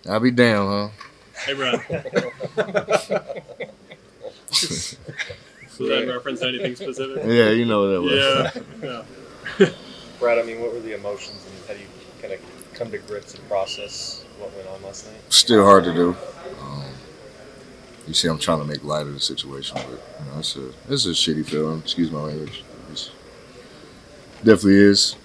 I'll be damned, Hey, Brad. Was that in reference to anything specific? huh? Yeah, you know what that was. Yeah. Brad, I mean, what were the emotions and how do you kind of come to grips and process what went on last night? Still hard to do. Um, you see, I'm trying to make light of the situation, but it's a shitty feeling. Excuse my language. It definitely is.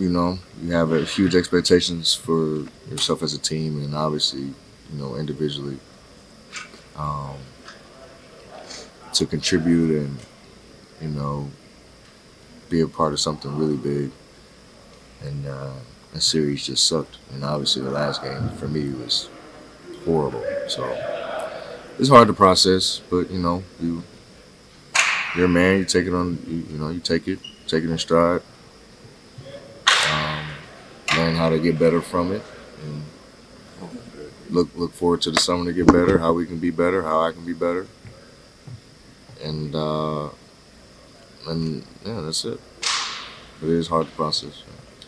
You have huge expectations for yourself as a team, and obviously, individually, um, to contribute and you know be a part of something really big. And the series just sucked. And obviously, the last game for me was horrible. So it's hard to process, but you're a man. You take it on. You take it in stride. Um, Learn how to get better from it, and look forward to the summer to get better. How we can be better. How I can be better. And yeah, that's it. But it is hard to process.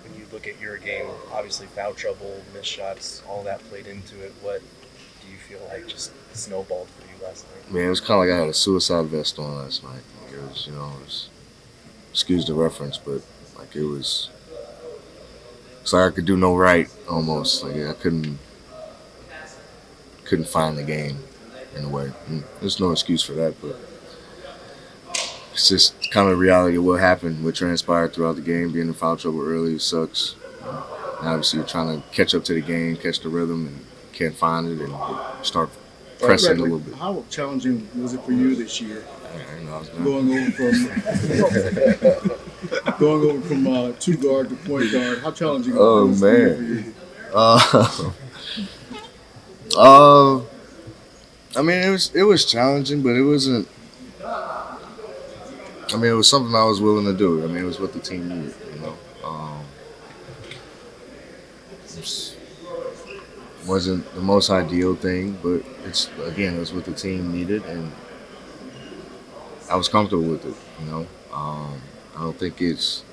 When you look at your game, obviously foul trouble, missed shots, all that played into it. What do you feel like just snowballed for you last night? Man, it was kind of like I had a suicide vest on last night. Like excuse the reference, but like it's like I could do no right almost. Like I couldn't find the game in a way. And there's no excuse for that, but it's just kind of the reality of what happened, what transpired throughout the game. Being in foul trouble early sucks. And obviously, you're trying to catch up to the game, catch the rhythm, and can't find it, and start pressing a little bit. How challenging was it for you this year? I was done. Going over from 2 guard to point guard. How challenging Oh, was man. it for you? I mean, it was challenging, but it wasn't. I mean, it was something I was willing to do. I mean, it was what the team needed, It wasn't the most ideal thing, but it was what the team needed, and I was comfortable with it, I don't think it's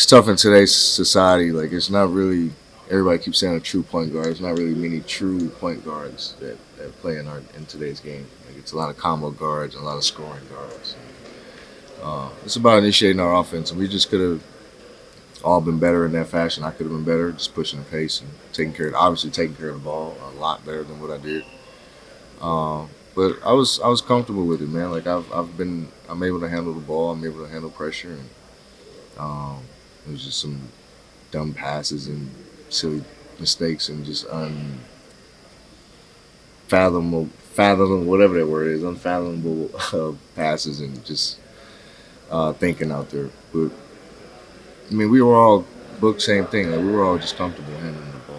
tough in today's society. Like, it's not really, everybody keeps saying a true point guard. There's not really many true point guards that play in today's game. Like, it's a lot of combo guards and a lot of scoring guards. It's about initiating our offense, and we just could have all been better in that fashion. I could have been better, just pushing the pace and taking care of the ball a lot better than what I did. But I was comfortable with it, man. Like I'm able to handle the ball. I'm able to handle pressure, and it was just some dumb passes and silly mistakes and just unfathomable, whatever that word is, unfathomable passes and just thinking out there. But I mean, we were all booked same thing. Like, we were all just comfortable handling the ball,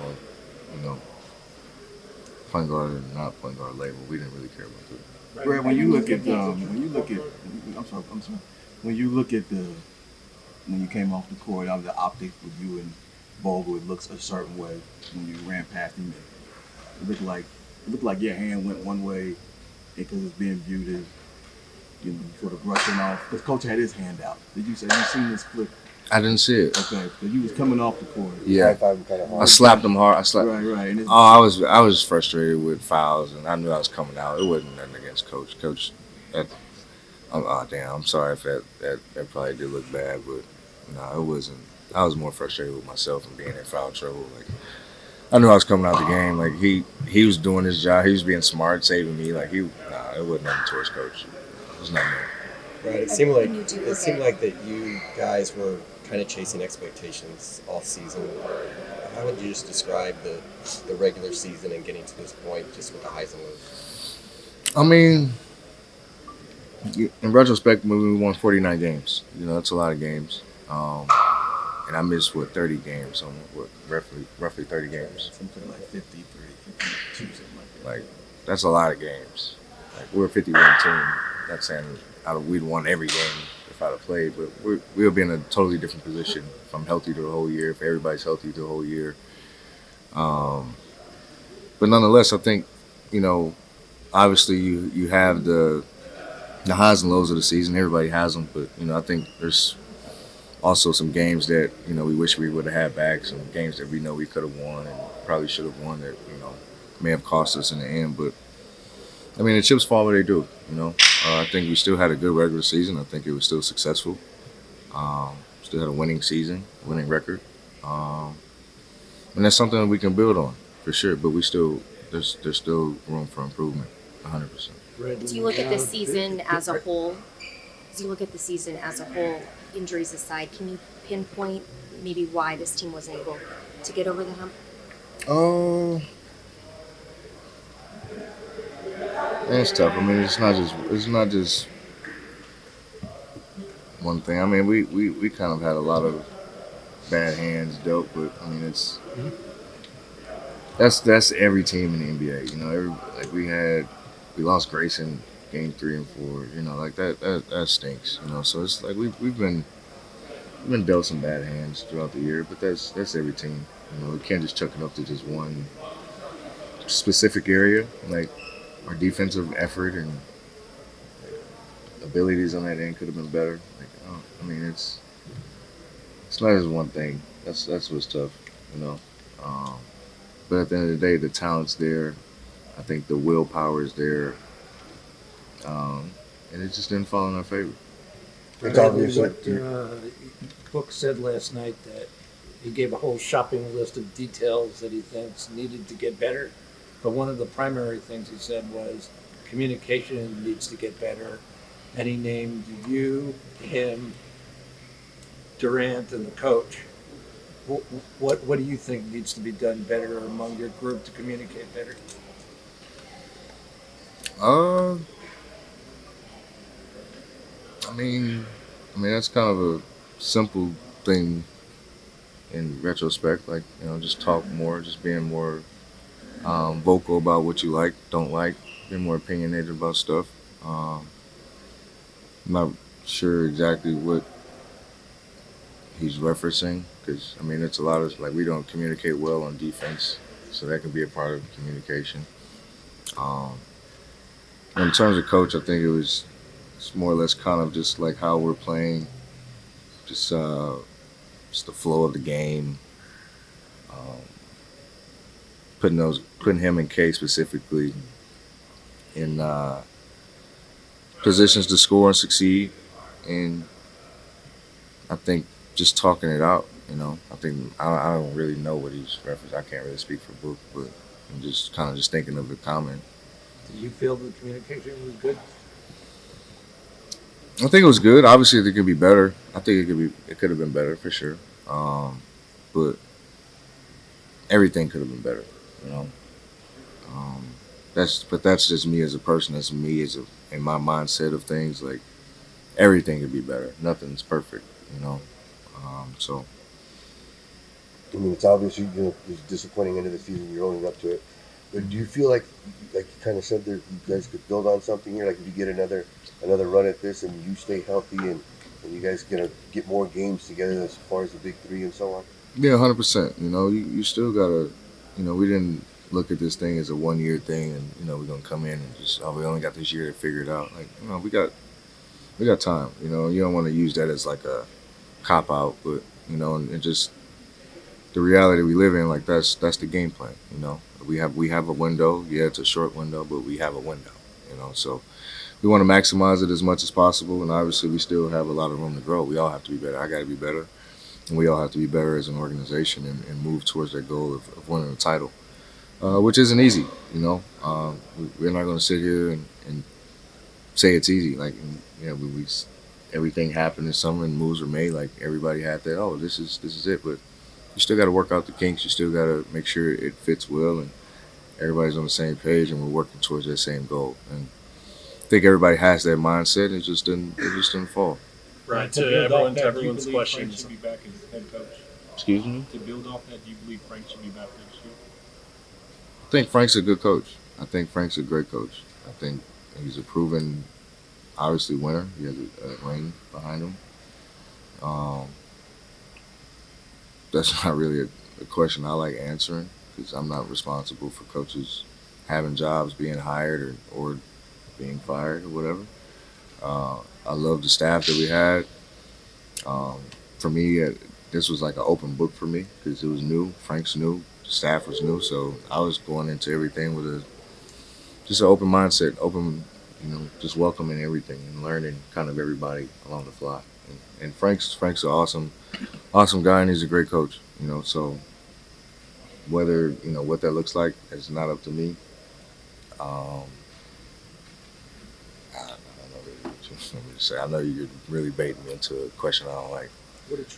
point guard or not point guard label. We didn't really care about that. Brad, when you look at when you came off the court, the optics with you and Vogel, it looks a certain way when you ran past him. It looked like your hand went one way because it's being viewed as sort of brushing off. Because coach had his hand out. Did you seen this flip? I didn't see it. Okay, so you was coming off the court. Yeah, I slapped him hard. Right. And I was frustrated with fouls, and I knew I was coming out. It wasn't nothing against Coach. Damn, I'm sorry if that probably did look bad, but no, it wasn't. I was more frustrated with myself and being in foul trouble. Like, I knew I was coming out the game. Like, he was doing his job. He was being smart, saving me. Like, it wasn't nothing towards Coach. It was nothing. Right. It seemed like that you guys were kind of chasing expectations all season. How would you just describe the regular season and getting to this point, just with the highs and lows? I mean, in retrospect, we won 49 games. That's a lot of games. And I missed 30 games. So roughly 30 games. something like 53, 52, something like that. Like, that's a lot of games. Like, we're a 50-win team. Not saying we'd won every game if I'd have played, but we'll be in a totally different position if I'm healthy the whole year, if everybody's healthy the whole year. But nonetheless, I think, obviously you have the highs and lows of the season. Everybody has them, but I think there's also some games that we wish we would have had back, some games that we know we could have won and probably should have won that may have cost us in the end. But I mean, the chips fall where they do. I think we still had a good regular season. I think it was still successful. Still had a winning season, winning record, um, and that's something that we can build on for sure. But we still there's still room for improvement, 100%. Do you look at the season as a whole? As you look at the season as a whole, injuries aside, can you pinpoint maybe why this team wasn't able to get over the hump? Oh, it's tough. I mean, it's not just one thing. I mean, we kind of had a lot of bad hands dealt, but I mean, that's every team in the NBA. Like we lost Grayson game 3 and 4. Like that stinks. So it's like we've been dealt some bad hands throughout the year, but that's every team. We can't just chuck it up to just one specific area. Like our defensive effort and abilities on that end could have been better. Like I mean, it's not just one thing. That's what's tough. You know. Um, but at the end of the day, the talent's there. I think the willpower is there, and it just didn't fall in our favor. It's obvious What that Book said last night, that he gave a whole shopping list of details that he thinks needed to get better. But one of the primary things he said was communication needs to get better. And he named you, him, Durant, and the coach. What do you think needs to be done better among your group to communicate better? Uh, I mean that's kind of a simple thing in retrospect. Like just talk more, just being more vocal about what you like, don't like, being more opinionated about stuff. I'm not sure exactly what he's referencing because I mean it's a lot of like we don't communicate well on defense, so that can be a part of communication. Um, in terms of coach, I think it's more or less kind of just like how we're playing, just just the flow of the game, um, putting him and K specifically in positions to score and succeed, and I think just talking it out. I think I don't really know what he's referenced. I can't really speak for Book, but I'm just kind of just thinking of the comment. Do you feel the communication was good? I think it was good. Obviously, it could be better. I think it could have been better for sure. But everything could have been better. You know, um, that's just me as a person. That's me in my mindset of things. Like everything could be better. Nothing's perfect. So I mean, it's obvious it's disappointing end of the season. You're owning up to it. But do you feel like you kind of said there, you guys could build on something here? Like if you get another run at this and you stay healthy and you guys gonna get more games together as far as the big three and so on? yeah, 100%. You still gotta. We didn't look at this thing as a 1 year thing, and we're gonna come in and just we only got this year to figure it out. Like we got time. You don't want to use that as like a cop out, but and just the reality we live in. Like that's the game plan. We have a window. Yeah, it's a short window, but we have a window. So we want to maximize it as much as possible, and obviously we still have a lot of room to grow. We all have to be better. I got to be better, and we all have to be better as an organization and move towards that goal of winning a title, which isn't easy. We're not going to sit here and say it's easy. Like we everything happened in summer and moves were made. Like everybody had that. Oh, this is it. But you still got to work out the kinks. You still got to make sure it fits well and everybody's on the same page and we're working towards that same goal. And I think everybody has that mindset. It just didn't fall. Right, To to build off everyone's that, do you believe Frank questions. should be back as head coach? Excuse me. To build off that, do you believe Frank should be back next year? I think Frank's a good coach. I think Frank's a great coach. I think he's a proven, obviously, winner. He has a ring behind him. Um, that's not really a question I like answering because I'm not responsible for coaches having jobs, being hired or being fired or whatever. I love the staff that we had. for me, this was like an open book for me because it was new. Frank's new, the staff was new, so I was going into everything with just an open mindset, open, just welcoming everything and learning kind of everybody along the fly. And Frank's an awesome guy, and he's a great coach. So whether what that looks like is not up to me. Um, I don't know really what you want me to say. I know you're really baiting me into a question I don't like.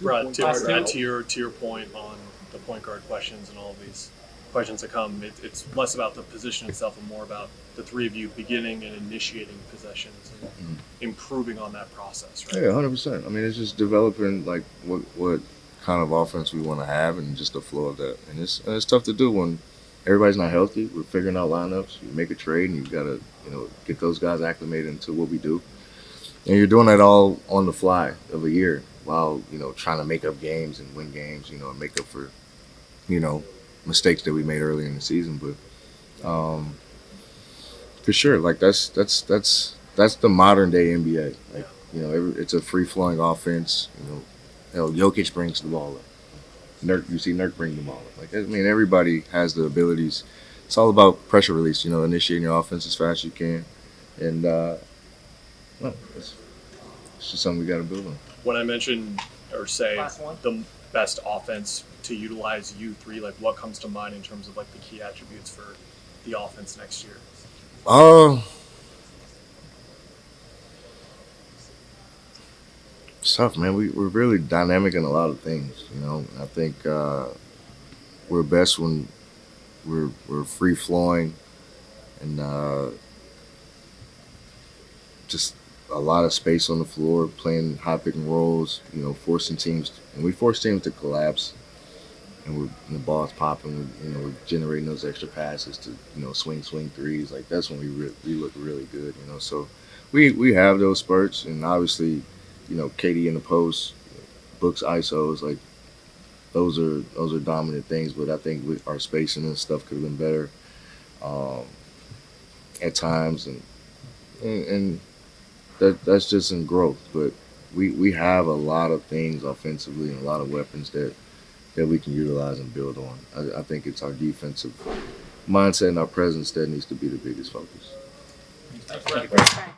Brad, to your point on the point guard questions and all of these questions that come, it's less about the position itself and more about the three of you beginning and initiating possessions and improving on that process, right? Yeah, 100%. I mean, it's just developing like what kind of offense we want to have and just the flow of that. And it's tough to do when everybody's not healthy. We're figuring out lineups. You make a trade, and you gotta get those guys acclimated into what we do. And you're doing that all on the fly of a year while trying to make up games and win games. And make up for mistakes that we made earlier in the season. But for sure, like that's the modern day NBA. Like it's a free flowing offense. Hell, Jokic brings the ball up. You see Nurk bring the ball up. Like, I mean, everybody has the abilities. It's all about pressure release. Initiating your offense as fast as you can, and it's just something we got to build on. When I mention or say the best offense to utilize you three, like what comes to mind in terms of like the key attributes for the offense next year? It's tough, man. We're really dynamic in a lot of things. I think we're best when we're free flowing and just a lot of space on the floor, playing high pick and rolls. Forcing teams, and we force teams to collapse. And the ball's popping. We're generating those extra passes to swing threes. Like that's when we look really good. So we have those spurts, and obviously, KD in the post, books ISOs, like those are dominant things. But I think with our spacing and stuff could have been better at times, and that's just in growth. But we have a lot of things offensively and a lot of weapons that we can utilize and build on. I think it's our defensive mindset and our presence that needs to be the biggest focus. Thanks, Frank.